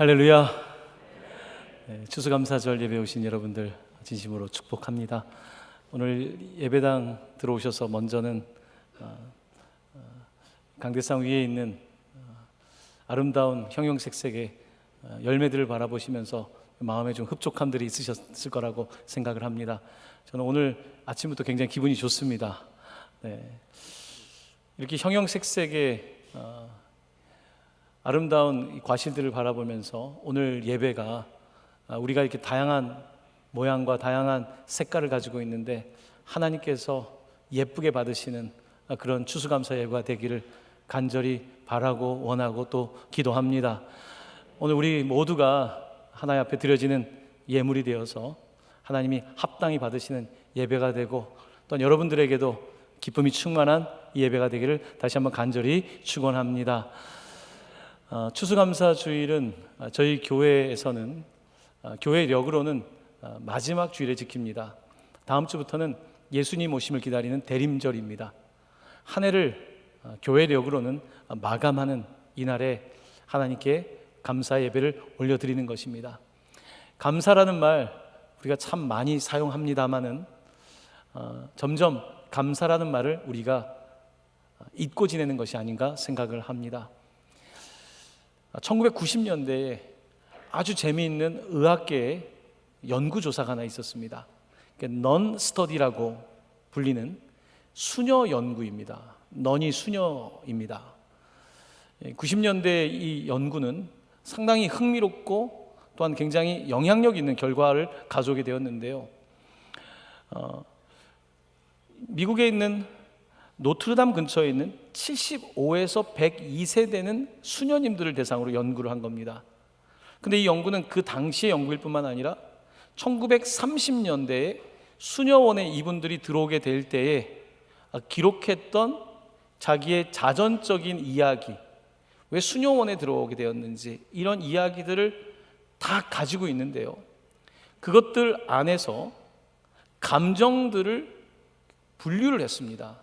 할렐루야. 추수감사절 예배 오신 여러분들 진심으로 축복합니다. 오늘 예배당 들어오셔서 먼저는 강대상 위에 있는 아름다운 형형색색의 열매들을 바라보시면서 마음에 좀 흡족함들이 있으셨을 거라고 생각을 합니다. 저는 오늘 아침부터 굉장히 기분이 좋습니다. 이렇게 형형색색의 아름다운 이 과실들을 바라보면서 오늘 예배가 우리가 이렇게 다양한 모양과 다양한 색깔을 가지고 있는데 하나님께서 예쁘게 받으시는 그런 추수감사 예배가 되기를 간절히 바라고 원하고 또 기도합니다. 오늘 우리 모두가 하나님 앞에 드려지는 예물이 되어서 하나님이 합당히 받으시는 예배가 되고 또 여러분들에게도 기쁨이 충만한 예배가 되기를 다시 한번 간절히 축원합니다. 추수감사 주일은 저희 교회에서는 교회력으로는 마지막 주일에 지킵니다. 다음 주부터는 예수님 오심을 기다리는 대림절입니다. 한 해를 교회력으로는 마감하는 이날에 하나님께 감사 예배를 올려드리는 것입니다. 감사라는 말 우리가 참 많이 사용합니다마는 점점 감사라는 말을 우리가 잊고 지내는 것이 아닌가 생각을 합니다. 1990년대에 아주 재미있는 의학계의 연구조사가 하나 있었습니다. 넌스터디라고 불리는 수녀 연구입니다. 넌이 수녀입니다. 90년대 이 연구는 상당히 흥미롭고 또한 굉장히 영향력 있는 결과를 가져오게 되었는데요. 미국에 있는 노트르담 근처에 있는 75에서 102세 되는 수녀님들을 대상으로 연구를 한 겁니다. 근데 이 연구는 그 당시의 연구일 뿐만 아니라 1930년대에 수녀원에 이분들이 들어오게 될 때에 기록했던 자기의 자전적인 이야기, 왜 수녀원에 들어오게 되었는지 이런 이야기들을 다 가지고 있는데요. 그것들 안에서 감정들을 분류를 했습니다.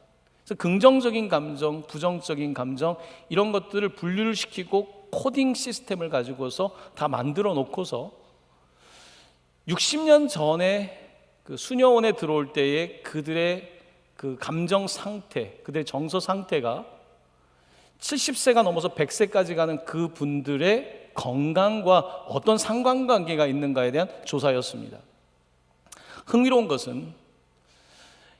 그래서 긍정적인 감정, 부정적인 감정 이런 것들을 분류를 시키고 코딩 시스템을 가지고서 다 만들어 놓고서 60년 전에 그 수녀원에 들어올 때의 그들의 그 감정 상태, 그들의 정서 상태가 70세가 넘어서 100세까지 가는 그 분들의 건강과 어떤 상관관계가 있는가에 대한 조사였습니다. 흥미로운 것은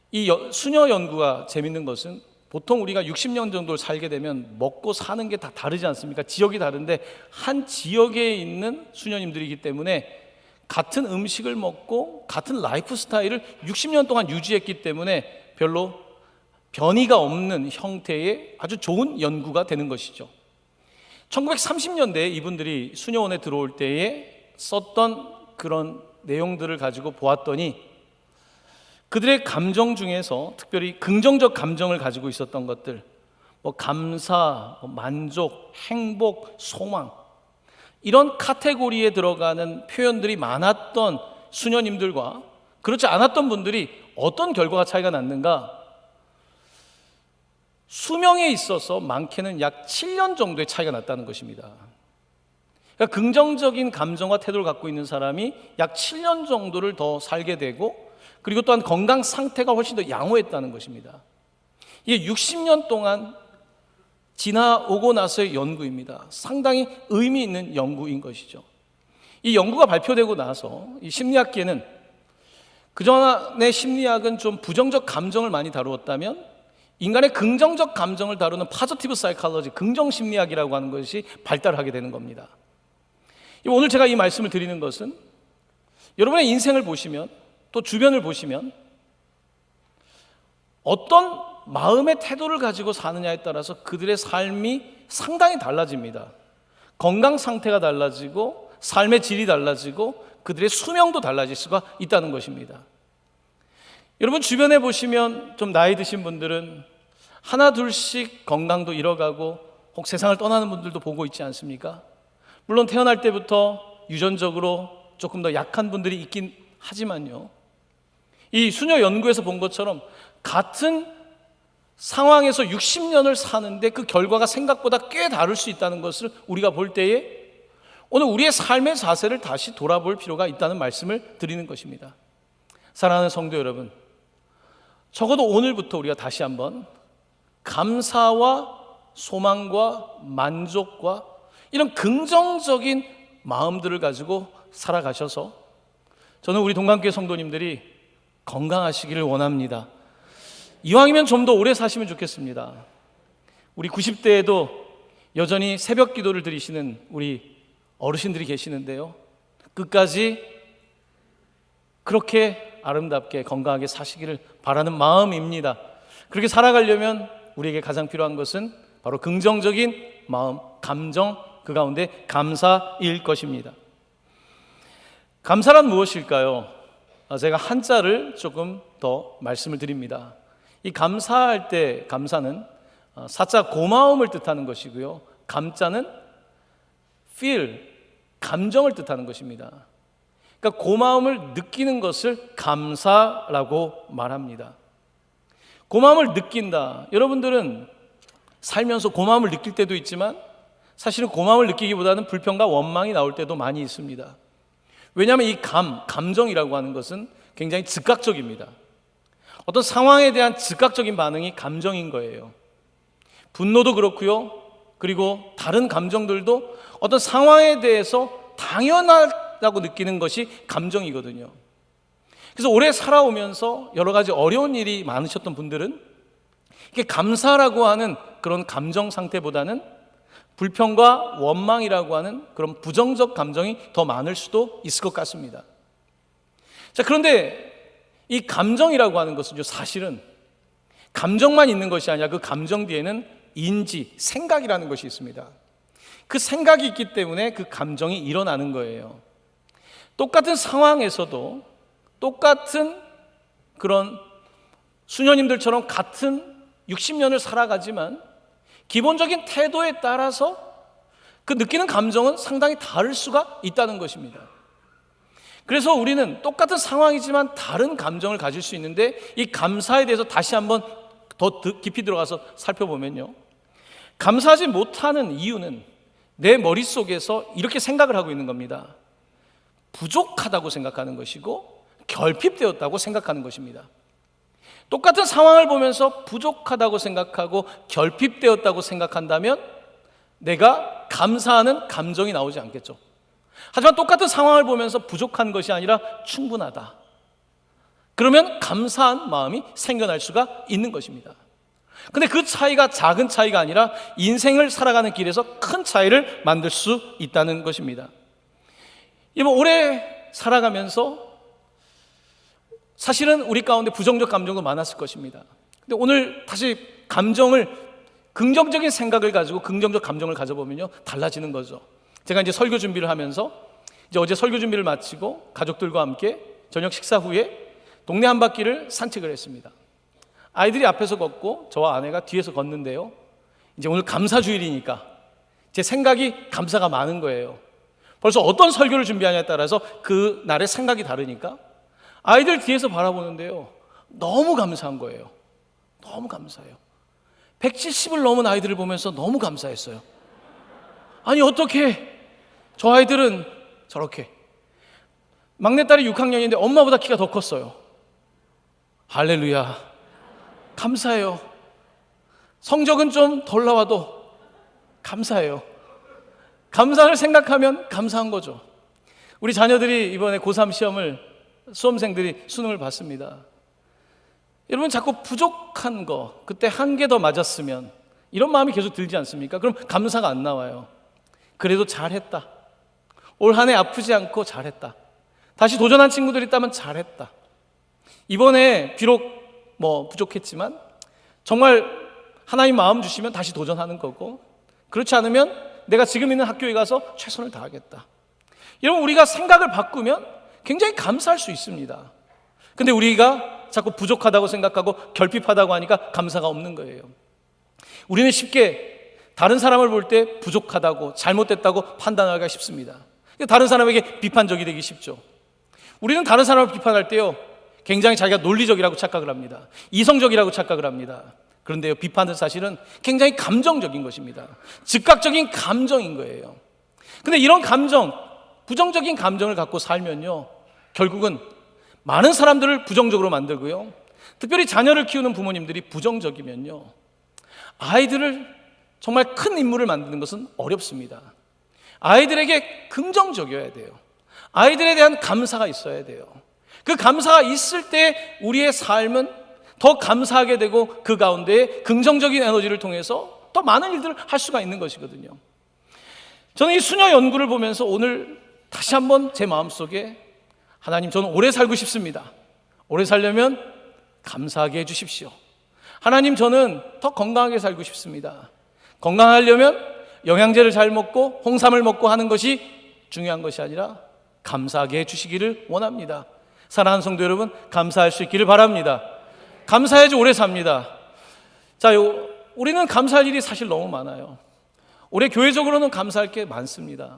이 수녀 연구가 재밌는 것은 보통 우리가 60년 정도를 살게 되면 먹고 사는 게 다 다르지 않습니까? 지역이 다른데 한 지역에 있는 수녀님들이기 때문에 같은 음식을 먹고 같은 라이프 스타일을 60년 동안 유지했기 때문에 별로 변이가 없는 형태의 아주 좋은 연구가 되는 것이죠. 1930년대에 이분들이 수녀원에 들어올 때에 썼던 그런 내용들을 가지고 보았더니 그들의 감정 중에서 특별히 긍정적 감정을 가지고 있었던 것들, 감사, 만족, 행복, 소망 이런 카테고리에 들어가는 표현들이 많았던 수녀님들과 그렇지 않았던 분들이 어떤 결과가 차이가 났는가? 수명에 있어서 많게는 약 7년 정도의 차이가 났다는 것입니다. 그러니까 긍정적인 감정과 태도를 갖고 있는 사람이 약 7년 정도를 더 살게 되고 그리고 또한 건강 상태가 훨씬 더 양호했다는 것입니다. 이게 60년 동안 지나오고 나서의 연구입니다. 상당히 의미 있는 연구인 것이죠. 이 연구가 발표되고 나서 이 심리학계는 그전에 심리학은 좀 부정적 감정을 많이 다루었다면 인간의 긍정적 감정을 다루는 포지티브 사이콜로지, 긍정 심리학이라고 하는 것이 발달하게 되는 겁니다. 오늘 제가 이 말씀을 드리는 것은 여러분의 인생을 보시면 또 주변을 보시면 어떤 마음의 태도를 가지고 사느냐에 따라서 그들의 삶이 상당히 달라집니다. 건강 상태가 달라지고 삶의 질이 달라지고 그들의 수명도 달라질 수가 있다는 것입니다. 여러분 주변에 보시면 좀 나이 드신 분들은 하나 둘씩 건강도 잃어가고 혹 세상을 떠나는 분들도 보고 있지 않습니까? 물론 태어날 때부터 유전적으로 조금 더 약한 분들이 있긴 하지만요, 이 수녀 연구에서 본 것처럼 같은 상황에서 60년을 사는데 그 결과가 생각보다 꽤 다를 수 있다는 것을 우리가 볼 때에 오늘 우리의 삶의 자세를 다시 돌아볼 필요가 있다는 말씀을 드리는 것입니다. 사랑하는 성도 여러분, 적어도 오늘부터 우리가 다시 한번 감사와 소망과 만족과 이런 긍정적인 마음들을 가지고 살아가셔서 저는 우리 동관교회 성도님들이 건강하시기를 원합니다. 이왕이면 좀 더 오래 사시면 좋겠습니다. 우리 90대에도 여전히 새벽 기도를 드리시는 우리 어르신들이 계시는데요, 끝까지 그렇게 아름답게 건강하게 사시기를 바라는 마음입니다. 그렇게 살아가려면 우리에게 가장 필요한 것은 바로 긍정적인 마음, 감정, 그 가운데 감사일 것입니다. 감사란 무엇일까요? 제가 한자를 조금 더 말씀을 드립니다. 이 감사할 때 감사는 사자 고마움을 뜻하는 것이고요, 감자는 feel, 감정을 뜻하는 것입니다. 그러니까 고마움을 느끼는 것을 감사라고 말합니다. 고마움을 느낀다. 여러분들은 살면서 고마움을 느낄 때도 있지만 사실은 고마움을 느끼기보다는 불평과 원망이 나올 때도 많이 있습니다. 왜냐하면 이 감정이라고 하는 것은 굉장히 즉각적입니다. 어떤 상황에 대한 즉각적인 반응이 감정인 거예요. 분노도 그렇고요, 그리고 다른 감정들도 어떤 상황에 대해서 당연하다고 느끼는 것이 감정이거든요. 그래서 오래 살아오면서 여러 가지 어려운 일이 많으셨던 분들은 이게 감사라고 하는 그런 감정 상태보다는 불평과 원망이라고 하는 그런 부정적 감정이 더 많을 수도 있을 것 같습니다. 자, 그런데 이 감정이라고 하는 것은 사실은 감정만 있는 것이 아니라 그 감정 뒤에는 인지, 생각이라는 것이 있습니다. 그 생각이 있기 때문에 그 감정이 일어나는 거예요. 똑같은 상황에서도 똑같은 그런 수녀님들처럼 같은 60년을 살아가지만 기본적인 태도에 따라서 그 느끼는 감정은 상당히 다를 수가 있다는 것입니다. 그래서 우리는 똑같은 상황이지만 다른 감정을 가질 수 있는데, 이 감사에 대해서 다시 한번 더 깊이 들어가서 살펴보면요, 감사하지 못하는 이유는 내 머릿속에서 이렇게 생각을 하고 있는 겁니다. 부족하다고 생각하는 것이고 결핍되었다고 생각하는 것입니다. 똑같은 상황을 보면서 부족하다고 생각하고 결핍되었다고 생각한다면 내가 감사하는 감정이 나오지 않겠죠. 하지만 똑같은 상황을 보면서 부족한 것이 아니라 충분하다, 그러면 감사한 마음이 생겨날 수가 있는 것입니다. 근데 그 차이가 작은 차이가 아니라 인생을 살아가는 길에서 큰 차이를 만들 수 있다는 것입니다. 오래 살아가면서 사실은 우리 가운데 부정적 감정도 많았을 것입니다. 근데 오늘 다시 긍정적인 생각을 가지고 긍정적 감정을 가져보면요, 달라지는 거죠. 제가 이제 설교 준비를 하면서 어제 설교 준비를 마치고 가족들과 함께 저녁 식사 후에 동네 한 바퀴를 산책을 했습니다. 아이들이 앞에서 걷고 저와 아내가 뒤에서 걷는데요, 이제 오늘 감사주일이니까 제 생각이 감사가 많은 거예요. 벌써 어떤 설교를 준비하냐에 따라서 그 날의 생각이 다르니까 아이들 뒤에서 바라보는데요, 너무 감사한 거예요. 너무 감사해요. 170을 넘은 아이들을 보면서 너무 감사했어요. 아니, 어떻게 저 아이들은 저렇게. 막내딸이 6학년인데 엄마보다 키가 더 컸어요. 할렐루야, 감사해요. 성적은 좀 덜 나와도 감사해요. 감사를 생각하면 감사한 거죠. 우리 자녀들이 이번에 고3 시험을, 수험생들이 수능을 봤습니다. 여러분, 자꾸 부족한 거, 그때 한 개 더 맞았으면 이런 마음이 계속 들지 않습니까? 그럼 감사가 안 나와요. 그래도 잘했다, 올 한 해 아프지 않고 잘했다, 다시 도전한 친구들이 있다면 잘했다. 이번에 비록 부족했지만 정말 하나님 마음 주시면 다시 도전하는 거고, 그렇지 않으면 내가 지금 있는 학교에 가서 최선을 다하겠다. 여러분, 우리가 생각을 바꾸면 굉장히 감사할 수 있습니다. 근데 우리가 자꾸 부족하다고 생각하고 결핍하다고 하니까 감사가 없는 거예요. 우리는 쉽게 다른 사람을 볼 때 부족하다고, 잘못됐다고 판단하기가 쉽습니다. 다른 사람에게 비판적이 되기 쉽죠. 우리는 다른 사람을 비판할 때요, 굉장히 자기가 논리적이라고 착각을 합니다. 이성적이라고 착각을 합니다. 그런데요, 비판은 사실은 굉장히 감정적인 것입니다. 즉각적인 감정인 거예요. 근데 이런 감정, 부정적인 감정을 갖고 살면요, 결국은 많은 사람들을 부정적으로 만들고요, 특별히 자녀를 키우는 부모님들이 부정적이면요, 아이들을 정말 큰 인물을 만드는 것은 어렵습니다. 아이들에게 긍정적이어야 돼요. 아이들에 대한 감사가 있어야 돼요. 그 감사가 있을 때 우리의 삶은 더 감사하게 되고 그 가운데 긍정적인 에너지를 통해서 더 많은 일들을 할 수가 있는 것이거든요. 저는 이 수녀 연구를 보면서 오늘 다시 한번 제 마음속에, 하나님, 저는 오래 살고 싶습니다. 오래 살려면 감사하게 해주십시오. 하나님, 저는 더 건강하게 살고 싶습니다. 건강하려면 영양제를 잘 먹고 홍삼을 먹고 하는 것이 중요한 것이 아니라 감사하게 해주시기를 원합니다. 사랑하는 성도 여러분, 감사할 수 있기를 바랍니다. 감사해야지 오래 삽니다. 자, 우리는 감사할 일이 사실 너무 많아요. 올해 교회적으로는 감사할 게 많습니다.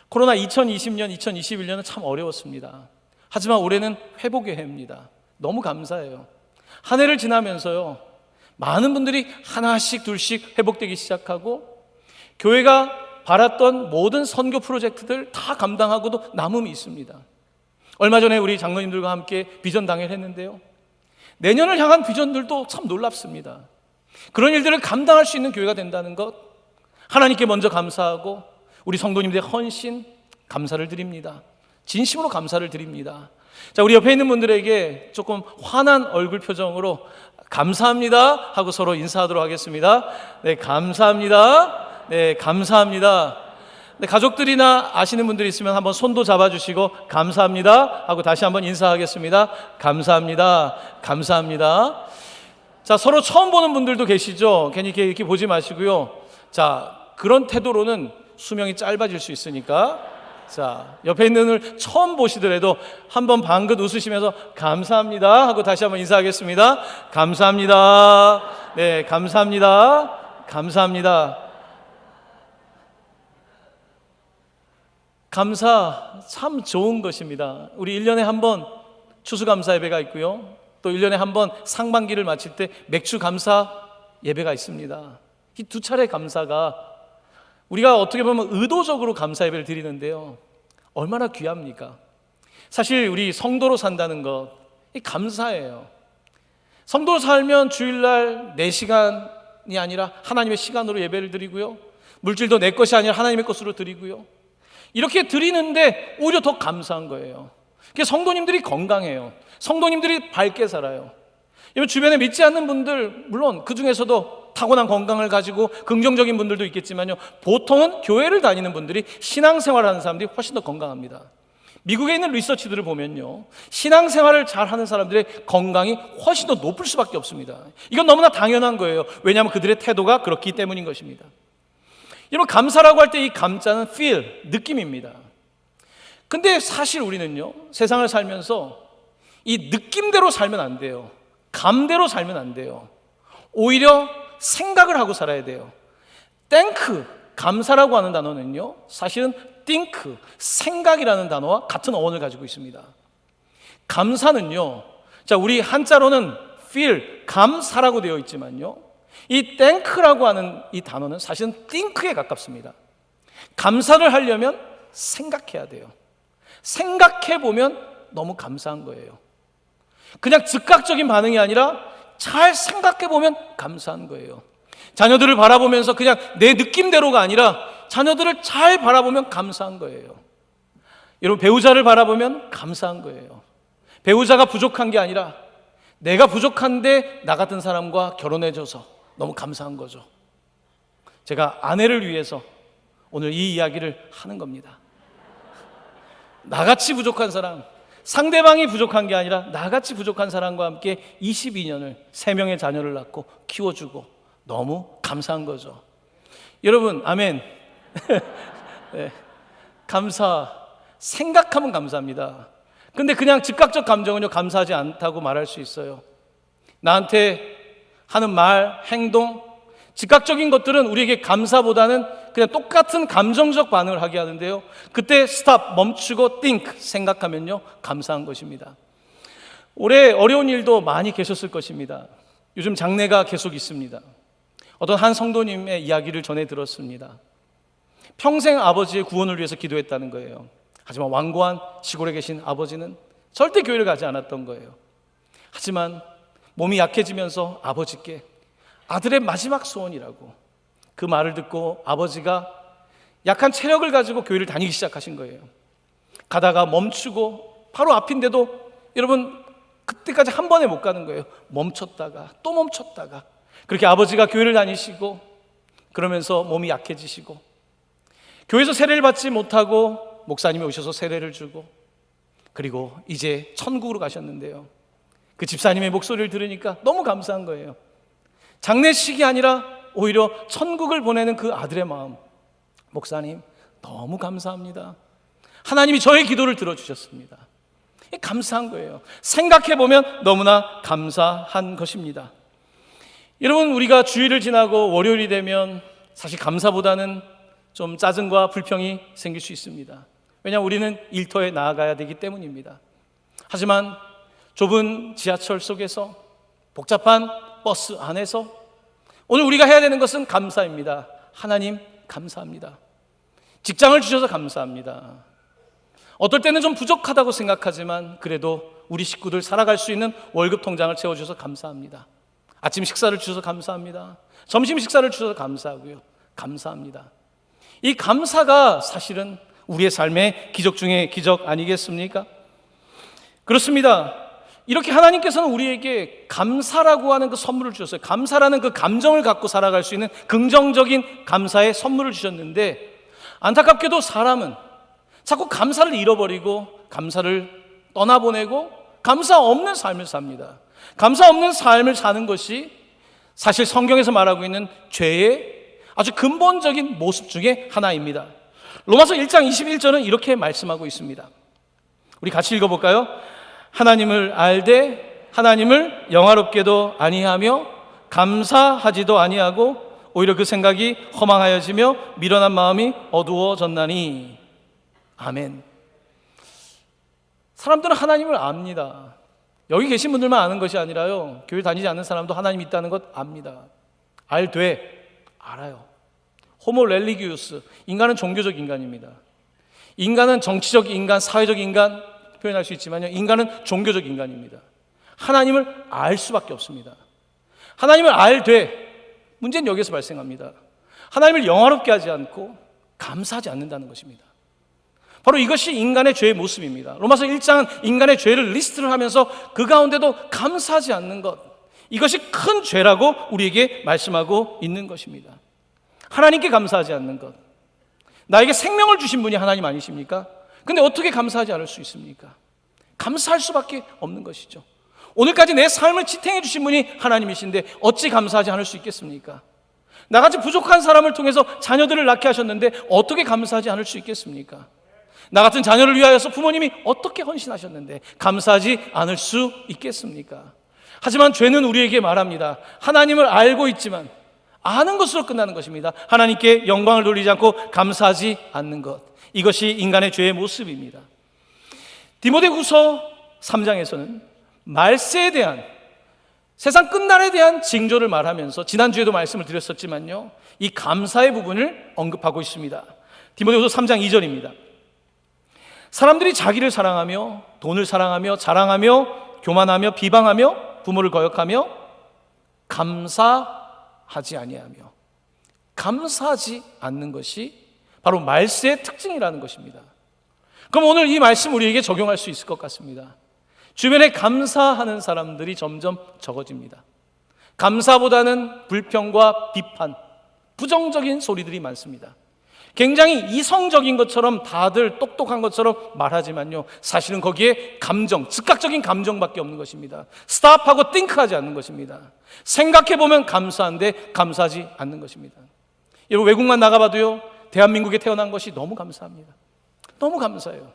코로나 2020년, 2021년은 참 어려웠습니다. 하지만 올해는 회복의 해입니다. 너무 감사해요. 한 해를 지나면서요, 많은 분들이 하나씩 둘씩 회복되기 시작하고, 교회가 바랐던 모든 선교 프로젝트들 다 감당하고도 남음이 있습니다. 얼마 전에 우리 장로님들과 함께 비전 당회를 했는데요, 내년을 향한 비전들도 참 놀랍습니다. 그런 일들을 감당할 수 있는 교회가 된다는 것, 하나님께 먼저 감사하고 우리 성도님들의 헌신 감사를 드립니다. 진심으로 감사를 드립니다. 자, 우리 옆에 있는 분들에게 조금 환한 얼굴 표정으로 감사합니다 하고 서로 인사하도록 하겠습니다. 네, 감사합니다. 네, 감사합니다. 네, 가족들이나 아시는 분들이 있으면 한번 손도 잡아주시고 감사합니다 하고 다시 한번 인사하겠습니다. 감사합니다. 감사합니다. 자, 서로 처음 보는 분들도 계시죠? 괜히 이렇게 보지 마시고요. 자, 그런 태도로는 수명이 짧아질 수 있으니까, 자, 옆에 있는 분을 처음 보시더라도 한번 방긋 웃으시면서 감사합니다 하고 다시 한번 인사하겠습니다. 감사합니다. 네, 감사합니다. 감사합니다. 감사 참 좋은 것입니다. 우리 1년에 한 번 추수감사 예배가 있고요, 또 1년에 한 번 상반기를 마칠 때 맥주감사 예배가 있습니다. 이 두 차례 감사가 우리가 어떻게 보면 의도적으로 감사 예배를 드리는데요, 얼마나 귀합니까? 사실 우리 성도로 산다는 것, 이 감사예요. 성도로 살면 주일날 내 시간이 아니라 하나님의 시간으로 예배를 드리고요, 물질도 내 것이 아니라 하나님의 것으로 드리고요, 이렇게 드리는데 오히려 더 감사한 거예요. 성도님들이 건강해요. 성도님들이 밝게 살아요. 주변에 믿지 않는 분들, 물론 그 중에서도 타고난 건강을 가지고 긍정적인 분들도 있겠지만요, 보통은 교회를 다니는 분들이, 신앙생활을 하는 사람들이 훨씬 더 건강합니다. 미국에 있는 리서치들을 보면요, 신앙생활을 잘하는 사람들의 건강이 훨씬 더 높을 수밖에 없습니다. 이건 너무나 당연한 거예요. 왜냐하면 그들의 태도가 그렇기 때문인 것입니다. 여러분, 감사라고 할 때 이 감자는 feel, 느낌입니다. 근데 사실 우리는요, 세상을 살면서 이 느낌대로 살면 안 돼요. 감대로 살면 안 돼요. 오히려 생각을 하고 살아야 돼요. 땡크, 감사라고 하는 단어는요, 사실은 think, 생각이라는 단어와 같은 어원을 가지고 있습니다. 감사는요, 자, 우리 한자로는 feel, 감사라고 되어 있지만요, 이 think라고 하는 이 단어는 사실은 think에 가깝습니다. 감사를 하려면 생각해야 돼요. 생각해 보면 너무 감사한 거예요. 그냥 즉각적인 반응이 아니라 잘 생각해 보면 감사한 거예요. 자녀들을 바라보면서 그냥 내 느낌대로가 아니라 자녀들을 잘 바라보면 감사한 거예요. 여러분, 배우자를 바라보면 감사한 거예요. 배우자가 부족한 게 아니라 내가 부족한데 나 같은 사람과 결혼해줘서 너무 감사한 거죠. 제가 아내를 위해서 오늘 이 이야기를 하는 겁니다. 나같이 부족한 사람, 상대방이 부족한 게 아니라 나같이 부족한 사람과 함께 22년을 3명의 자녀를 낳고 키워주고 너무 감사한 거죠. 여러분, 아멘. 네, 감사, 생각하면 감사합니다. 근데 그냥 즉각적 감정은요, 감사하지 않다고 말할 수 있어요. 나한테 하는 말, 행동, 즉각적인 것들은 우리에게 감사보다는 그냥 똑같은 감정적 반응을 하게 하는데요, 그때 스탑, 멈추고 think, 생각하면요, 감사한 것입니다. 올해 어려운 일도 많이 계셨을 것입니다. 요즘 장례가 계속 있습니다. 어떤 한 성도님의 이야기를 전해 들었습니다. 평생 아버지의 구원을 위해서 기도했다는 거예요. 하지만 완고한 시골에 계신 아버지는 절대 교회를 가지 않았던 거예요. 하지만 몸이 약해지면서 아버지께 아들의 마지막 소원이라고 그 말을 듣고 아버지가 약한 체력을 가지고 교회를 다니기 시작하신 거예요. 가다가 멈추고 바로 앞인데도 여러분 그때까지 한 번에 못 가는 거예요. 멈췄다가 또 멈췄다가 그렇게 아버지가 교회를 다니시고 그러면서 몸이 약해지시고 교회에서 세례를 받지 못하고 목사님이 오셔서 세례를 주고 그리고 이제 천국으로 가셨는데요. 그 집사님의 목소리를 들으니까 너무 감사한 거예요. 장례식이 아니라 오히려 천국을 보내는 그 아들의 마음. 목사님 너무 감사합니다. 하나님이 저의 기도를 들어주셨습니다. 감사한 거예요. 생각해보면 너무나 감사한 것입니다. 여러분, 우리가 주일을 지나고 월요일이 되면 사실 감사보다는 좀 짜증과 불평이 생길 수 있습니다. 왜냐하면 우리는 일터에 나아가야 되기 때문입니다. 하지만 좁은 지하철 속에서 복잡한 버스 안에서 오늘 우리가 해야 되는 것은 감사입니다. 하나님 감사합니다. 직장을 주셔서 감사합니다. 어떨 때는 좀 부족하다고 생각하지만 그래도 우리 식구들 살아갈 수 있는 월급 통장을 채워주셔서 감사합니다. 아침 식사를 주셔서 감사합니다. 점심 식사를 주셔서 감사하고요. 감사합니다. 이 감사가 사실은 우리의 삶의 기적 중에 기적 아니겠습니까? 그렇습니다. 이렇게 하나님께서는 우리에게 감사라고 하는 그 선물을 주셨어요. 감사라는 그 감정을 갖고 살아갈 수 있는 긍정적인 감사의 선물을 주셨는데 안타깝게도 사람은 자꾸 감사를 잃어버리고 감사를 떠나보내고 감사 없는 삶을 삽니다. 감사 없는 삶을 사는 것이 사실 성경에서 말하고 있는 죄의 아주 근본적인 모습 중에 하나입니다. 로마서 1장 21절은 이렇게 말씀하고 있습니다. 우리 같이 읽어볼까요? 하나님을 알되 하나님을 영화롭게도 아니하며 감사하지도 아니하고 오히려 그 생각이 허망하여지며 미련한 마음이 어두워졌나니. 아멘. 사람들은 하나님을 압니다. 여기 계신 분들만 아는 것이 아니라요, 교회 다니지 않는 사람도 하나님이 있다는 것 압니다. 알아요. 호모 렐리기우스, 인간은 종교적 인간입니다. 인간은 정치적 인간, 사회적 인간 표현할 수 있지만요, 인간은 종교적 인간입니다. 하나님을 알 수밖에 없습니다. 하나님을 문제는 여기서 발생합니다. 하나님을 영화롭게 하지 않고 감사하지 않는다는 것입니다. 바로 이것이 인간의 죄의 모습입니다. 로마서 1장은 인간의 죄를 리스트를 하면서 그 가운데도 감사하지 않는 것, 이것이 큰 죄라고 우리에게 말씀하고 있는 것입니다. 하나님께 감사하지 않는 것. 나에게 생명을 주신 분이 하나님 아니십니까? 근데 어떻게 감사하지 않을 수 있습니까? 감사할 수밖에 없는 것이죠. 오늘까지 내 삶을 지탱해 주신 분이 하나님이신데 어찌 감사하지 않을 수 있겠습니까? 나같이 부족한 사람을 통해서 자녀들을 낳게 하셨는데 어떻게 감사하지 않을 수 있겠습니까? 나 같은 자녀를 위하여서 부모님이 어떻게 헌신하셨는데 감사하지 않을 수 있겠습니까? 하지만 죄는 우리에게 말합니다. 하나님을 알고 있지만 아는 것으로 끝나는 것입니다. 하나님께 영광을 돌리지 않고 감사하지 않는 것, 이것이 인간의 죄의 모습입니다. 디모데후서 3장에서는 말세에 대한, 세상 끝날에 대한 징조를 말하면서 지난주에도 말씀을 드렸었지만요, 이 감사의 부분을 언급하고 있습니다. 디모데후서 3장 2절입니다. 사람들이 자기를 사랑하며 돈을 사랑하며 자랑하며 교만하며 비방하며 부모를 거역하며 감사하지 아니하며, 감사하지 않는 것이 바로 말세의 특징이라는 것입니다. 그럼 오늘 이 말씀 우리에게 적용할 수 있을 것 같습니다. 주변에 감사하는 사람들이 점점 적어집니다. 감사보다는 불평과 비판, 부정적인 소리들이 많습니다. 굉장히 이성적인 것처럼 다들 똑똑한 것처럼 말하지만요, 사실은 거기에 감정, 즉각적인 감정밖에 없는 것입니다. 스탑하고 띵크하지 않는 것입니다. 생각해보면 감사한데 감사하지 않는 것입니다. 여러분, 외국만 나가봐도요, 대한민국에 태어난 것이 너무 감사합니다. 너무 감사해요.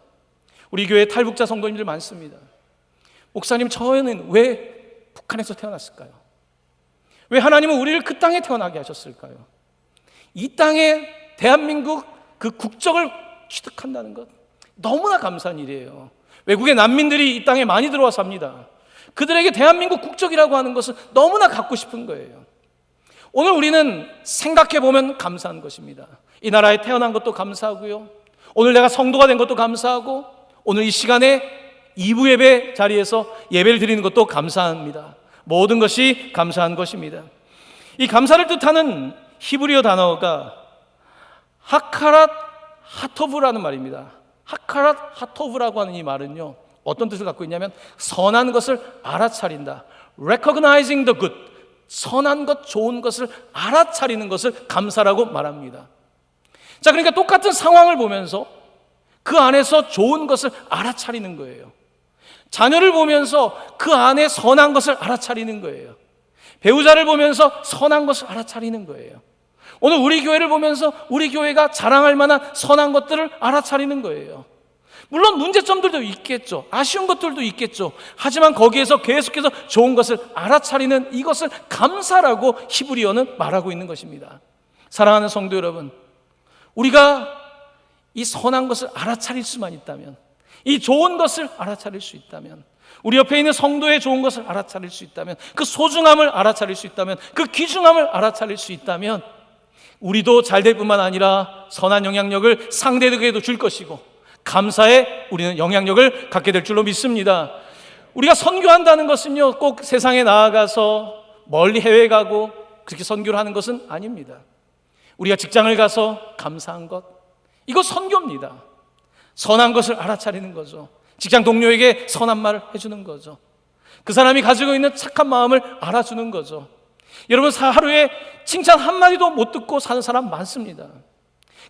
우리 교회에 탈북자 성도님들 많습니다. 목사님, 저희는 왜 북한에서 태어났을까요? 왜 하나님은 우리를 그 땅에 태어나게 하셨을까요? 이 땅에 대한민국 그 국적을 취득한다는 것, 너무나 감사한 일이에요. 외국의 난민들이 이 땅에 많이 들어와 삽니다. 그들에게 대한민국 국적이라고 하는 것은 너무나 갖고 싶은 거예요. 오늘 우리는 생각해 보면 감사한 것입니다. 이 나라에 태어난 것도 감사하고요, 오늘 내가 성도가 된 것도 감사하고, 오늘 이 시간에 2부 예배 자리에서 예배를 드리는 것도 감사합니다. 모든 것이 감사한 것입니다. 이 감사를 뜻하는 히브리어 단어가 하카랏 하토브라는 말입니다. 하카랏 하토브라고 하는 이 말은요, 어떤 뜻을 갖고 있냐면 선한 것을 알아차린다, recognizing the good, 선한 것, 좋은 것을 알아차리는 것을 감사라고 말합니다. 자, 그러니까 똑같은 상황을 보면서 그 안에서 좋은 것을 알아차리는 거예요. 자녀를 보면서 그 안에 선한 것을 알아차리는 거예요. 배우자를 보면서 선한 것을 알아차리는 거예요. 오늘 우리 교회를 보면서 우리 교회가 자랑할 만한 선한 것들을 알아차리는 거예요. 물론 문제점들도 있겠죠. 아쉬운 것들도 있겠죠. 하지만 거기에서 계속해서 좋은 것을 알아차리는 이것을 감사라고 히브리어는 말하고 있는 것입니다. 사랑하는 성도 여러분, 우리가 이 선한 것을 알아차릴 수만 있다면, 이 좋은 것을 알아차릴 수 있다면, 우리 옆에 있는 성도의 좋은 것을 알아차릴 수 있다면, 그 소중함을 알아차릴 수 있다면, 그 귀중함을 알아차릴 수 있다면, 우리도 잘 될 뿐만 아니라 선한 영향력을 상대에게도 줄 것이고, 감사에 우리는 영향력을 갖게 될 줄로 믿습니다. 우리가 선교한다는 것은요, 꼭 세상에 나아가서 멀리 해외에 가고 그렇게 선교를 하는 것은 아닙니다. 우리가 직장을 가서 감사한 것, 이거 선교입니다. 선한 것을 알아차리는 거죠. 직장 동료에게 선한 말을 해주는 거죠. 그 사람이 가지고 있는 착한 마음을 알아주는 거죠. 여러분, 하루에 칭찬 한마디도 못 듣고 사는 사람 많습니다.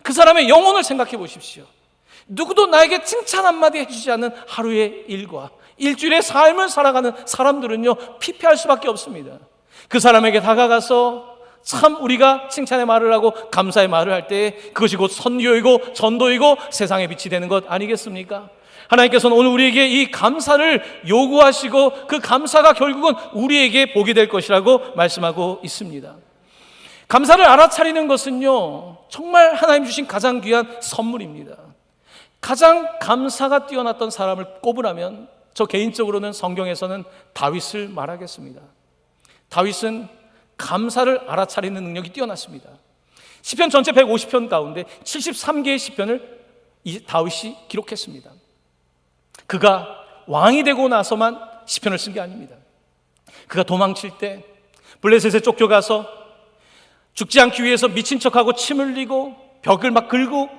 그 사람의 영혼을 생각해 보십시오. 누구도 나에게 칭찬 한마디 해주지 않는 하루의 일과 일주일의 삶을 살아가는 사람들은요, 피폐할 수밖에 없습니다. 그 사람에게 다가가서 참 우리가 칭찬의 말을 하고 감사의 말을 할 때 그것이 곧 선교이고 전도이고 세상의 빛이 되는 것 아니겠습니까? 하나님께서는 오늘 우리에게 이 감사를 요구하시고 그 감사가 결국은 우리에게 복이 될 것이라고 말씀하고 있습니다. 감사를 알아차리는 것은요, 정말 하나님 주신 가장 귀한 선물입니다. 가장 감사가 뛰어났던 사람을 꼽으라면 저 개인적으로는 성경에서는 다윗을 말하겠습니다. 다윗은 감사를 알아차리는 능력이 뛰어났습니다. 시편 전체 150편 가운데 73개의 시편을 이 다윗이 기록했습니다. 그가 왕이 되고 나서만 시편을 쓴 게 아닙니다. 그가 도망칠 때, 블레셋에 쫓겨가서 죽지 않기 위해서 미친 척하고 침 흘리고 벽을 막 긁고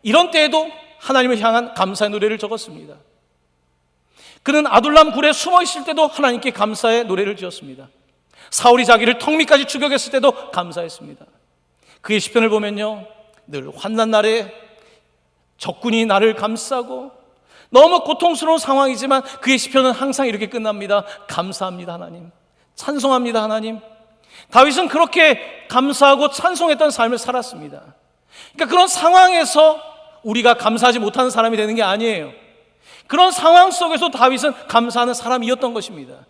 이런 때에도 하나님을 향한 감사의 노래를 적었습니다. 그는 아둘람 굴에 숨어 있을 때도 하나님께 감사의 노래를 지었습니다. 사울이 자기를 턱밑까지 추격했을 때도 감사했습니다. 그의 시편을 보면요, 늘 환난 날에 적군이 나를 감싸고 너무 고통스러운 상황이지만 그의 시편은 항상 이렇게 끝납니다. 감사합니다 하나님, 찬송합니다 하나님. 다윗은 그렇게 감사하고 찬송했던 삶을 살았습니다. 그러니까 그런 상황에서 우리가 감사하지 못하는 사람이 되는 게 아니에요. 그런 상황 속에서 다윗은 감사하는 사람이었던 것입니다.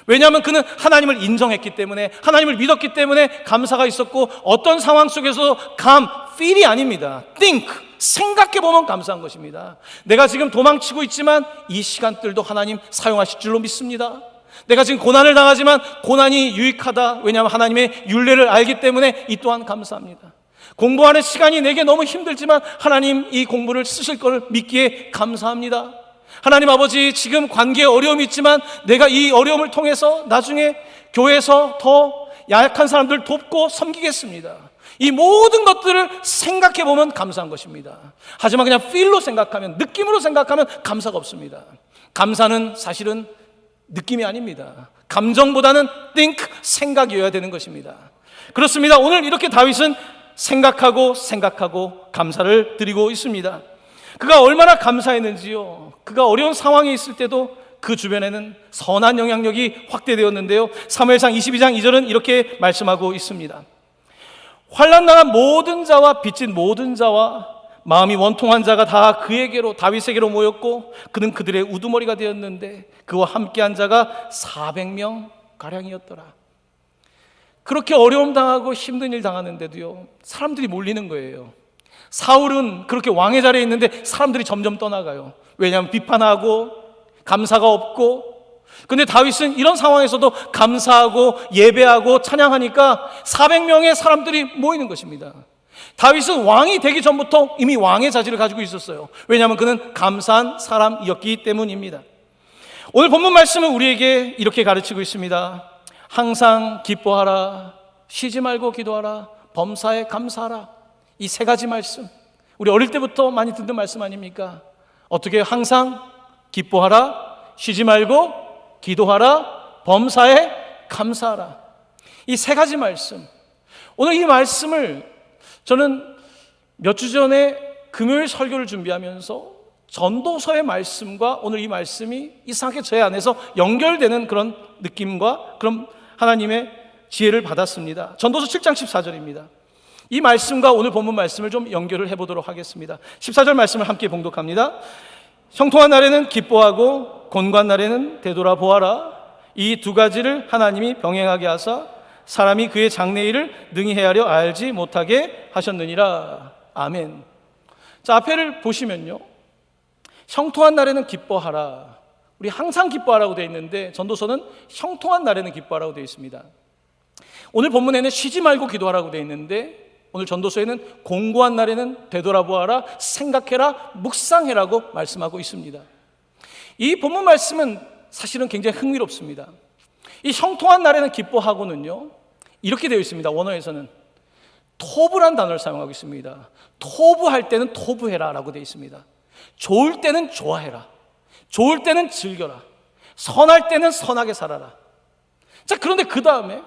왜냐하면 그는 하나님을 인정했기 때문에, 하나님을 믿었기 때문에 감사가 있었고, 어떤 상황 속에서 feel이 아닙니다. think, 생각해보면 감사한 것입니다. 내가 지금 도망치고 있지만 이 시간들도 하나님 사용하실 줄로 믿습니다. 내가 지금 고난을 당하지만 고난이 유익하다. 왜냐하면 하나님의 율례를 알기 때문에 이 또한 감사합니다. 공부하는 시간이 내게 너무 힘들지만 하나님 이 공부를 쓰실 걸 믿기에 감사합니다. 하나님 아버지, 지금 관계에 어려움이 있지만 내가 이 어려움을 통해서 나중에 교회에서 더 약한 사람들 돕고 섬기겠습니다. 이 모든 것들을 생각해보면 감사한 것입니다. 하지만 그냥 feel로 생각하면, 느낌으로 생각하면 감사가 없습니다. 감사는 사실은 느낌이 아닙니다. 감정보다는 think, 생각이어야 되는 것입니다. 그렇습니다. 오늘 이렇게 다윗은 생각하고 감사를 드리고 있습니다. 그가 얼마나 감사했는지요, 그가 어려운 상황에 있을 때도 그 주변에는 선한 영향력이 확대되었는데요, 사무엘상 22장 2절은 이렇게 말씀하고 있습니다. 환난 당한 모든 자와 빚진 모든 자와 마음이 원통한 자가 다 그에게로, 다윗에게로 모였고 그는 그들의 우두머리가 되었는데 그와 함께한 자가 400명 가량이었더라. 그렇게 어려움 당하고 힘든 일 당하는데도요, 사람들이 몰리는 거예요. 사울은 그렇게 왕의 자리에 있는데 사람들이 점점 떠나가요. 왜냐하면 비판하고 감사가 없고, 근데 다윗은 이런 상황에서도 감사하고 예배하고 찬양하니까 400명의 사람들이 모이는 것입니다. 다윗은 왕이 되기 전부터 이미 왕의 자질을 가지고 있었어요. 왜냐하면 그는 감사한 사람이었기 때문입니다. 오늘 본문 말씀은 우리에게 이렇게 가르치고 있습니다. 항상 기뻐하라, 쉬지 말고 기도하라, 범사에 감사하라. 이 세 가지 말씀, 우리 어릴 때부터 많이 듣는 말씀 아닙니까? 어떻게 항상 기뻐하라, 쉬지 말고 기도하라, 범사에 감사하라. 이 세 가지 말씀, 오늘 이 말씀을 저는 몇 주 전에 금요일 설교를 준비하면서 전도서의 말씀과 오늘 이 말씀이 이상하게 제 안에서 연결되는 그런 느낌과 그런 하나님의 지혜를 받았습니다. 전도서 7장 14절입니다. 이 말씀과 오늘 본문 말씀을 좀 연결을 해보도록 하겠습니다. 14절 말씀을 함께 봉독합니다. 형통한 날에는 기뻐하고 곤고한 날에는 되돌아보아라. 이 두 가지를 하나님이 병행하게 하사 사람이 그의 장래일을 능히 헤아려 알지 못하게 하셨느니라. 아멘. 자, 앞에를 보시면요, 형통한 날에는 기뻐하라. 우리 항상 기뻐하라고 되어 있는데 전도서는 형통한 날에는 기뻐하라고 되어 있습니다. 오늘 본문에는 쉬지 말고 기도하라고 되어 있는데 오늘 전도서에는 공고한 날에는 되돌아보아라, 생각해라, 묵상해라고 말씀하고 있습니다. 이 본문 말씀은 사실은 굉장히 흥미롭습니다. 이 형통한 날에는 기뻐하고는요, 이렇게 되어 있습니다. 원어에서는 토부란 단어를 사용하고 있습니다. 토부할 때는 토부해라 라고 되어 있습니다. 좋을 때는 좋아해라, 좋을 때는 즐겨라, 선할 때는 선하게 살아라. 자, 그런데 그 다음에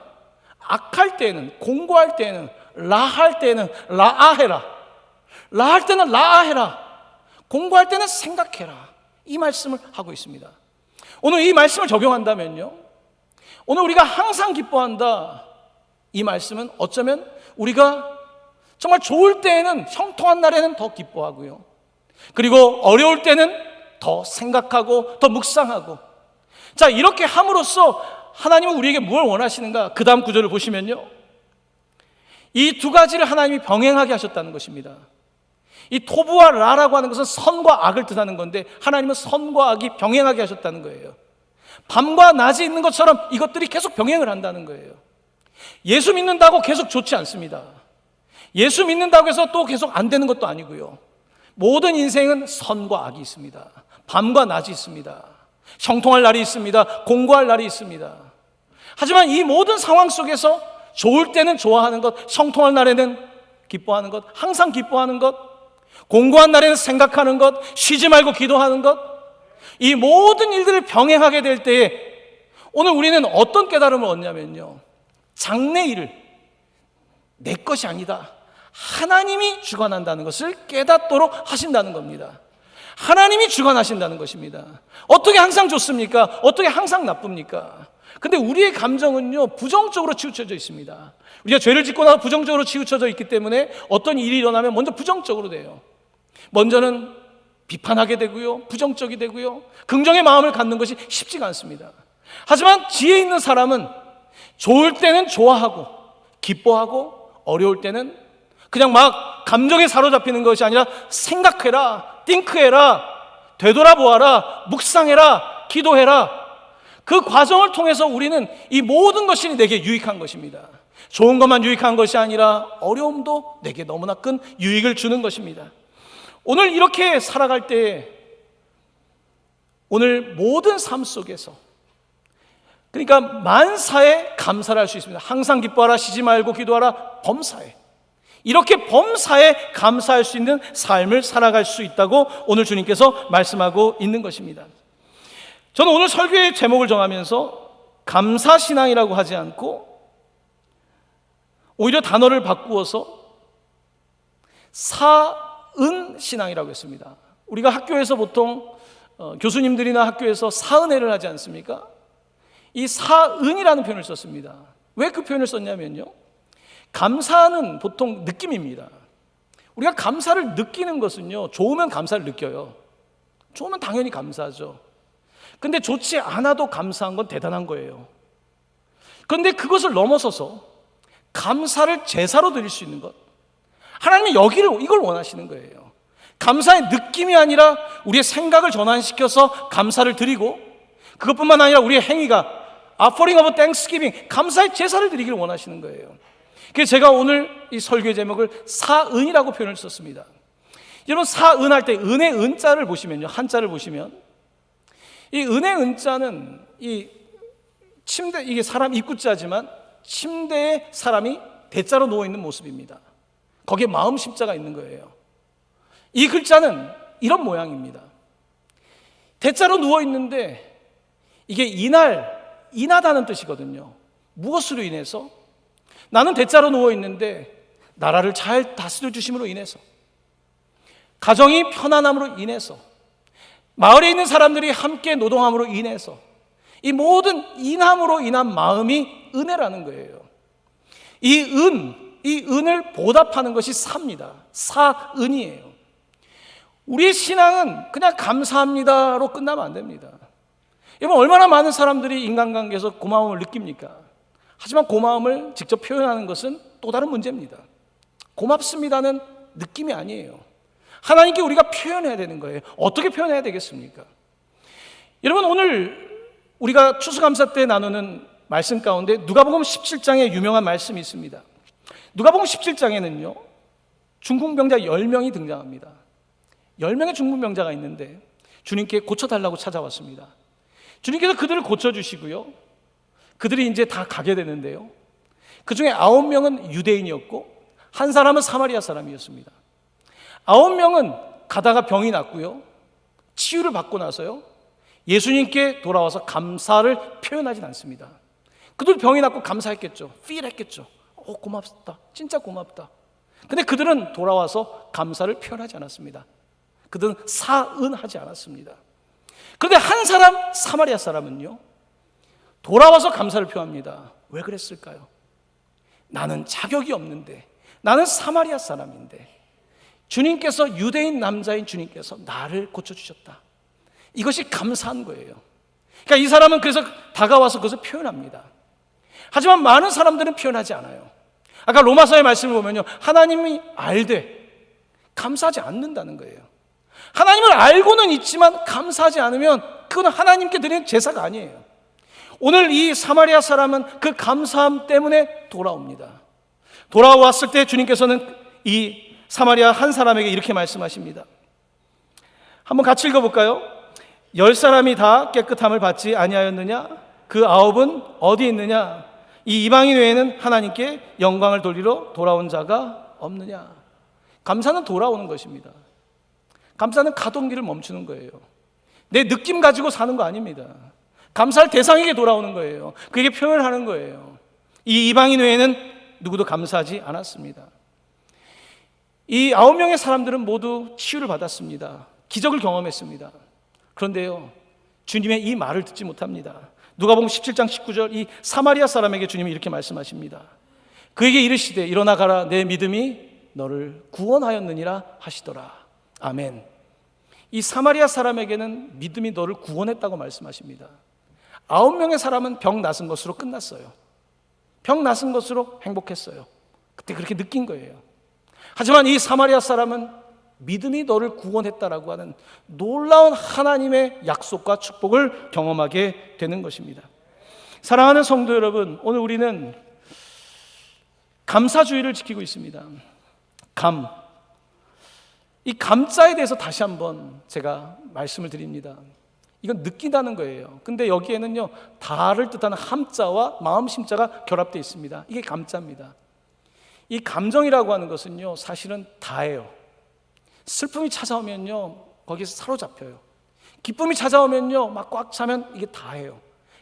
악할 때는, 공고할 때는, 라할 때는 라아해라, 라할 때는 라아해라, 공고할 때는 생각해라. 이 말씀을 하고 있습니다. 오늘 이 말씀을 적용한다면요, 오늘 우리가 항상 기뻐한다, 이 말씀은 어쩌면 우리가 정말 좋을 때에는, 형통한 날에는 더 기뻐하고요, 그리고 어려울 때는 더 생각하고 더 묵상하고, 자, 이렇게 함으로써 하나님은 우리에게 뭘 원하시는가? 그 다음 구절을 보시면요, 이 두 가지를 하나님이 병행하게 하셨다는 것입니다. 이 토부와 라라고 하는 것은 선과 악을 뜻하는 건데 하나님은 선과 악이 병행하게 하셨다는 거예요. 밤과 낮이 있는 것처럼 이것들이 계속 병행을 한다는 거예요. 예수 믿는다고 계속 좋지 않습니다. 예수 믿는다고 해서 또 계속 안 되는 것도 아니고요. 모든 인생은 선과 악이 있습니다. 밤과 낮이 있습니다. 형통할 날이 있습니다. 공고할 날이 있습니다. 하지만 이 모든 상황 속에서 좋을 때는 좋아하는 것, 형통할 날에는 기뻐하는 것, 항상 기뻐하는 것, 공고한 날에는 생각하는 것, 쉬지 말고 기도하는 것, 이 모든 일들을 병행하게 될 때에 오늘 우리는 어떤 깨달음을 얻냐면요, 장래일을 내 것이 아니다, 하나님이 주관한다는 것을 깨닫도록 하신다는 겁니다. 하나님이 주관하신다는 것입니다. 어떻게 항상 좋습니까? 어떻게 항상 나쁩니까? 근데 우리의 감정은요, 부정적으로 치우쳐져 있습니다. 우리가 죄를 짓고 나서 부정적으로 치우쳐져 있기 때문에 어떤 일이 일어나면 먼저 부정적으로 돼요. 먼저는 비판하게 되고요, 부정적이 되고요, 긍정의 마음을 갖는 것이 쉽지가 않습니다. 하지만 지혜 있는 사람은 좋을 때는 좋아하고 기뻐하고, 어려울 때는 그냥 막 감정에 사로잡히는 것이 아니라 생각해라, 띵크해라, 되돌아보아라, 묵상해라, 기도해라. 그 과정을 통해서 우리는 이 모든 것이 내게 유익한 것입니다. 좋은 것만 유익한 것이 아니라 어려움도 내게 너무나 큰 유익을 주는 것입니다. 오늘 이렇게 살아갈 때 오늘 모든 삶 속에서, 그러니까 만사에 감사를 할 수 있습니다. 항상 기뻐하라, 쉬지 말고 기도하라, 범사에. 이렇게 범사에 감사할 수 있는 삶을 살아갈 수 있다고 오늘 주님께서 말씀하고 있는 것입니다. 저는 오늘 설교의 제목을 정하면서 감사신앙이라고 하지 않고 오히려 단어를 바꾸어서 사은신앙이라고 했습니다. 우리가 학교에서 보통 교수님들이나 학교에서 사은회를 하지 않습니까? 이 사은이라는 표현을 썼습니다. 왜 그 표현을 썼냐면요, 감사는 보통 느낌입니다. 우리가 감사를 느끼는 것은요, 좋으면 감사를 느껴요. 좋으면 당연히 감사하죠. 근데 좋지 않아도 감사한 건 대단한 거예요. 그런데 그것을 넘어서서 감사를 제사로 드릴 수 있는 것, 하나님이 이걸 원하시는 거예요. 감사의 느낌이 아니라 우리의 생각을 전환시켜서 감사를 드리고, 그것뿐만 아니라 우리의 행위가 offering of thanksgiving, 감사의 제사를 드리기를 원하시는 거예요. 그래서 제가 오늘 이 설교의 제목을 사은이라고 표현을 썼습니다. 여러분, 사은할 때 은의 은자를 보시면요, 한자를 보시면 이 은의 은자는 이 침대, 이게 사람 입구자지만 침대에 사람이 대자로 누워있는 모습입니다. 거기에 마음 십자가 있는 거예요. 이 글자는 이런 모양입니다. 대자로 누워있는데 이게 인하다는 뜻이거든요. 무엇으로 인해서? 나는 대자로 누워있는데 나라를 잘 다스려 주심으로 인해서, 가정이 편안함으로 인해서, 마을에 있는 사람들이 함께 노동함으로 인해서, 이 모든 인함으로 인한 마음이 은혜라는 거예요. 이 은을 보답하는 것이 사입니다. 사은이에요. 우리의 신앙은 그냥 감사합니다로 끝나면 안 됩니다. 여러분, 얼마나 많은 사람들이 인간관계에서 고마움을 느낍니까? 하지만 고마움을 직접 표현하는 것은 또 다른 문제입니다. 고맙습니다는 느낌이 아니에요. 하나님께 우리가 표현해야 되는 거예요. 어떻게 표현해야 되겠습니까? 여러분, 오늘 우리가 추수감사 때 나누는 말씀 가운데 누가복음 17장에 유명한 말씀이 있습니다. 누가복음 17장에는요 중풍병자 10명이 등장합니다. 10명의 중풍병자가 있는데 주님께 고쳐달라고 찾아왔습니다. 주님께서 그들을 고쳐주시고요, 그들이 이제 다 가게 되는데요, 그 중에 9명은 유대인이었고 한 사람은 사마리아 사람이었습니다. 9명은 가다가 병이 났고요, 치유를 받고 나서요 예수님께 돌아와서 감사를 표현하진 않습니다. 그들 병이 났고 감사했겠죠. 필했겠죠. 고맙다, 진짜 고맙다. 근데 그들은 돌아와서 감사를 표현하지 않았습니다. 그들은 사은하지 않았습니다. 그런데 한 사람, 사마리아 사람은요 돌아와서 감사를 표합니다. 왜 그랬을까요? 나는 자격이 없는데, 나는 사마리아 사람인데 주님께서, 유대인 남자인 주님께서 나를 고쳐주셨다. 이것이 감사한 거예요. 그러니까 이 사람은 그래서 다가와서 그것을 표현합니다. 하지만 많은 사람들은 표현하지 않아요. 아까 로마서의 말씀을 보면요, 하나님이 알되 감사하지 않는다는 거예요. 하나님을 알고는 있지만 감사하지 않으면 그건 하나님께 드리는 제사가 아니에요. 오늘 이 사마리아 사람은 그 감사함 때문에 돌아옵니다. 돌아왔을 때 주님께서는 이 사마리아 한 사람에게 이렇게 말씀하십니다. 한번 같이 읽어볼까요? 10사람이 다 깨끗함을 받지 아니하였느냐? 그 9은 어디 있느냐? 이 이방인 외에는 하나님께 영광을 돌리러 돌아온 자가 없느냐? 감사는 돌아오는 것입니다. 감사는 가동기를 멈추는 거예요. 내 느낌 가지고 사는 거 아닙니다. 감사할 대상에게 돌아오는 거예요. 그에게 표현하는 거예요. 이 이방인 외에는 누구도 감사하지 않았습니다. 이 9명의 사람들은 모두 치유를 받았습니다. 기적을 경험했습니다. 그런데요, 주님의 이 말을 듣지 못합니다. 누가복음 17장 19절, 이 사마리아 사람에게 주님이 이렇게 말씀하십니다. 그에게 이르시되 일어나 가라, 내 믿음이 너를 구원하였느니라 하시더라. 아멘. 이 사마리아 사람에게는 믿음이 너를 구원했다고 말씀하십니다. 9명의 사람은 병 나은 것으로 끝났어요. 병 나은 것으로 행복했어요. 그때 그렇게 느낀 거예요. 하지만 이 사마리아 사람은 믿음이 너를 구원했다라고 하는 놀라운 하나님의 약속과 축복을 경험하게 되는 것입니다. 사랑하는 성도 여러분, 오늘 우리는 감사주의를 지키고 있습니다. 이 감자에 대해서 다시 한번 제가 말씀을 드립니다. 이건 느낀다는 거예요. 근데 여기에는요, 다를 뜻하는 함자와 마음심자가 결합되어 있습니다. 이게 감자입니다. 이 감정이라고 하는 것은요, 사실은 다예요. 슬픔이 찾아오면요, 거기서 사로잡혀요. 기쁨이 찾아오면요, 막 꽉 차면 이게 다예요.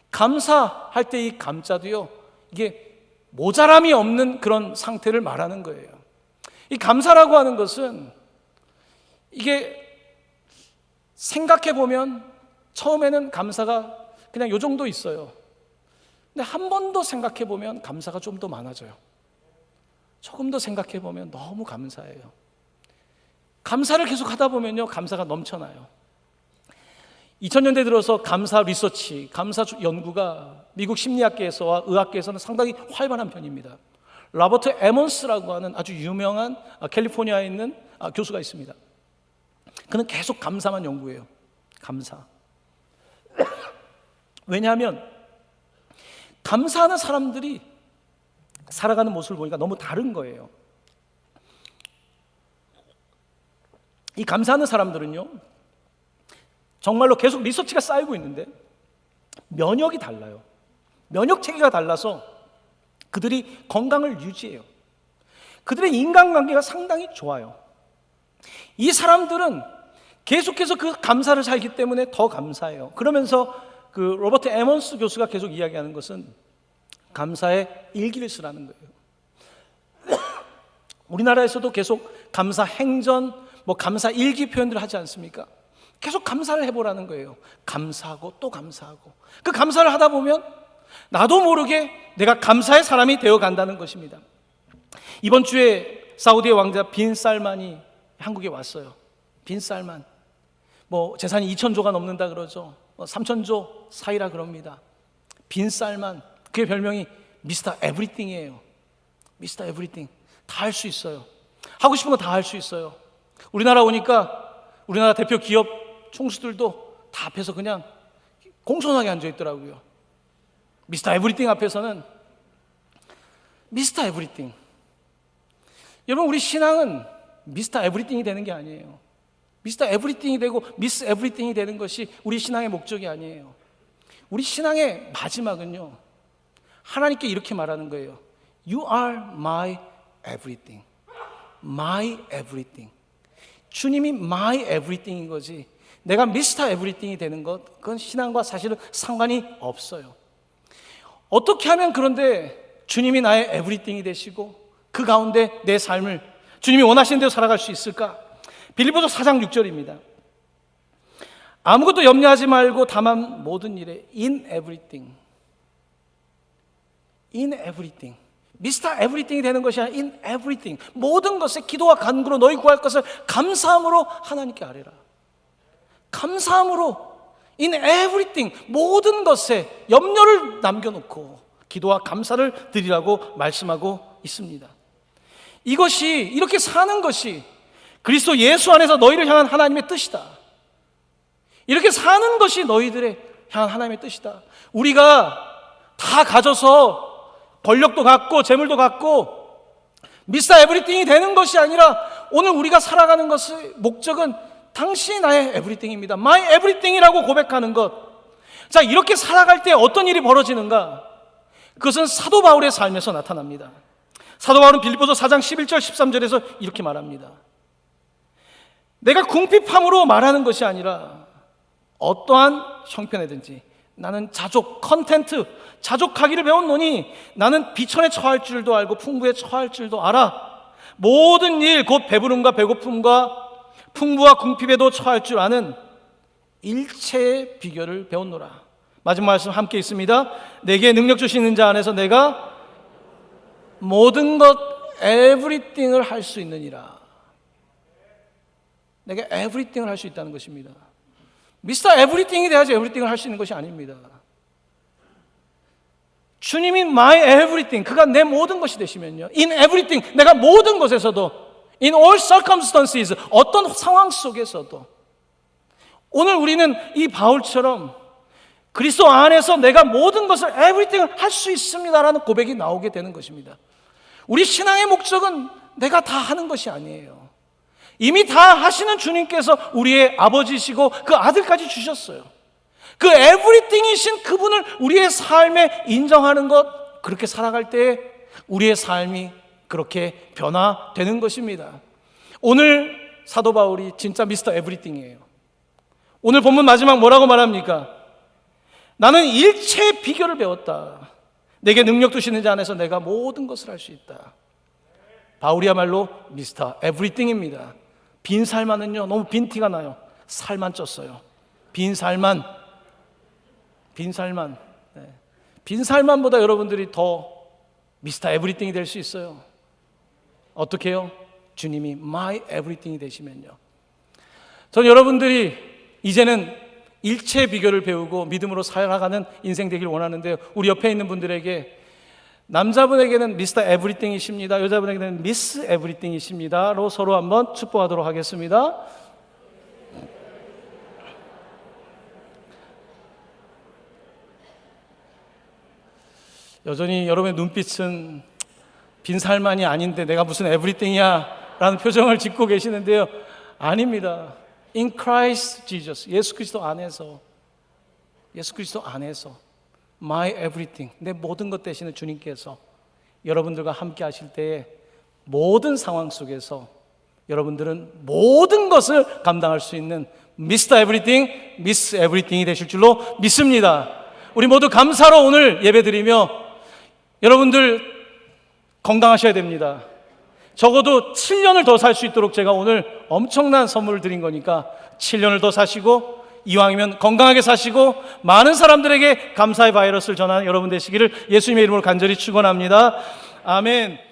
감사할 때 이 감자도요, 이게 모자람이 없는 그런 상태를 말하는 거예요. 이 감사라고 하는 것은 이게 생각해 보면 처음에는 감사가 그냥 요 정도 있어요. 근데 한 번 더 생각해 보면 감사가 좀 더 많아져요. 조금 더 생각해 보면 너무 감사해요. 감사를 계속 하다 보면요, 감사가 넘쳐나요. 2000년대 들어서 감사 리서치, 감사 연구가 미국 심리학계에서와 의학계에서는 상당히 활발한 편입니다. 로버트 에먼스라고 하는 아주 유명한 캘리포니아에 있는 교수가 있습니다. 그는 계속 감사만 연구해요. 감사. 왜냐하면 감사하는 사람들이 살아가는 모습을 보니까 너무 다른 거예요. 이 감사하는 사람들은요, 정말로 계속 리서치가 쌓이고 있는데 면역이 달라요. 면역 체계가 달라서 그들이 건강을 유지해요. 그들의 인간관계가 상당히 좋아요. 이 사람들은 계속해서 그 감사를 살기 때문에 더 감사해요. 그러면서 그 로버트 에먼스 교수가 계속 이야기하는 것은 감사의 일기를 쓰라는 거예요. 우리나라에서도 계속 감사 행전, 감사 일기 표현들을 하지 않습니까? 계속 감사를 해보라는 거예요. 감사하고 또 감사하고. 그 감사를 하다 보면 나도 모르게 내가 감사의 사람이 되어 간다는 것입니다. 이번 주에 사우디의 왕자 빈 살만이 한국에 왔어요. 빈 살만. 재산이 2,000조가 넘는다 그러죠. 3,000조 사이라 그럽니다. 빈 살만. 그의 별명이 미스터 에브리띵이에요. 미스터 에브리띵. 다 할 수 있어요. 하고 싶은 거 다 할 수 있어요. 우리나라 오니까 우리나라 대표 기업 총수들도 다 앞에서 그냥 공손하게 앉아 있더라고요. 미스터 에브리띵 앞에서는 미스터 에브리띵. 여러분, 우리 신앙은 미스터 에브리띵이 되는 게 아니에요. 미스터 에브리띵이 되고 미스 에브리띵이 되는 것이 우리 신앙의 목적이 아니에요. 우리 신앙의 마지막은요, 하나님께 이렇게 말하는 거예요. You are my everything. My everything. 주님이 my everything인 거지, 내가 미스터 에브리띵이 되는 것, 그건 신앙과 사실은 상관이 없어요. 어떻게 하면 그런데 주님이 나의 에브리띵이 되시고 그 가운데 내 삶을 주님이 원하시는 대로 살아갈 수 있을까? 빌립보서 4장 6절입니다. 아무것도 염려하지 말고 다만 모든 일에 in everything. in everything. 미스터 에브리띵이 되는 것이 아니라 in everything. 모든 것에 기도와 간구로 너희 구할 것을 감사함으로 하나님께 아뢰라. 감사함으로 in everything. 모든 것에 염려를 남겨놓고 기도와 감사를 드리라고 말씀하고 있습니다. 이것이, 이렇게 사는 것이 그리스도 예수 안에서 너희를 향한 하나님의 뜻이다. 이렇게 사는 것이 너희들의 향한 하나님의 뜻이다. 우리가 다 가져서 권력도 갖고 재물도 갖고 미스터 에브리띵이 되는 것이 아니라 오늘 우리가 살아가는 것의 목적은 당신이 나의 에브리띵입니다. My everything이라고 고백하는 것. 자, 이렇게 살아갈 때 어떤 일이 벌어지는가? 그것은 사도 바울의 삶에서 나타납니다. 사도 바울은 빌립보서 4장 11절 13절에서 이렇게 말합니다. 내가 궁핍함으로 말하는 것이 아니라 어떠한 형편에든지 나는 자족, 컨텐트, 자족하기를 배웠노니 나는 비천에 처할 줄도 알고 풍부에 처할 줄도 알아. 모든 일 곧 배부름과 배고픔과 풍부와 궁핍에도 처할 줄 아는 일체의 비결을 배웠노라. 마지막 말씀 함께 있습니다. 내게 능력 주시는 자 안에서 내가 모든 것 에브리띵을 할 수 있느니라. 내가 에브리띵을 할 수 있다는 것입니다. 미스터 에브리띵이 돼야지 에브리띵을 할 수 있는 것이 아닙니다. 주님이 my everything, 그가 내 모든 것이 되시면요, in everything, 내가 모든 것에서도, in all circumstances, 어떤 상황 속에서도, 오늘 우리는 이 바울처럼 그리스도 안에서 내가 모든 것을 everything을 할 수 있습니다라는 고백이 나오게 되는 것입니다. 우리 신앙의 목적은 내가 다 하는 것이 아니에요. 이미 다 하시는 주님께서 우리의 아버지시고 그 아들까지 주셨어요. 그 에브리띵이신 그분을 우리의 삶에 인정하는 것, 그렇게 살아갈 때 우리의 삶이 그렇게 변화되는 것입니다. 오늘 사도 바울이 진짜 미스터 에브리띵이에요. 오늘 본문 마지막 뭐라고 말합니까? 나는 일체의 비결을 배웠다. 내게 능력 주시는 자 안에서 내가 모든 것을 할 수 있다. 바울이야말로 미스터 에브리띵입니다. 빈 살만은요, 너무 빈 티가 나요. 살만 쪘어요. 빈 살만. 네. 빈 살만보다 여러분들이 더 미스터 에브리띵이 될 수 있어요. 어떻게 해요? 주님이 my everything이 되시면요. 전 여러분들이 이제는 일체의 비결을 배우고 믿음으로 살아가는 인생 되길 원하는데요. 우리 옆에 있는 분들에게, 남자분에게는 미스터 에브리띵이십니다, 여자분에게는 미스 에브리띵이십니다로 서로 한번 축복하도록 하겠습니다. 여전히 여러분의 눈빛은 빈살만이 아닌데 내가 무슨 에브리띵이야 라는 표정을 짓고 계시는데요. 아닙니다. In Christ Jesus, 예수 그리스도 안에서 My everything, 내 모든 것 되시는 주님께서 여러분들과 함께 하실 때에 모든 상황 속에서 여러분들은 모든 것을 감당할 수 있는 Mr. Everything, Miss Everything이 되실 줄로 믿습니다. 우리 모두 감사로 오늘 예배드리며 여러분들 건강하셔야 됩니다. 적어도 7년을 더 살 수 있도록 제가 오늘 엄청난 선물을 드린 거니까 7년을 더 사시고 이왕이면 건강하게 사시고 많은 사람들에게 감사의 바이러스를 전하는 여러분 되시기를 예수님의 이름으로 간절히 축원합니다. 아멘.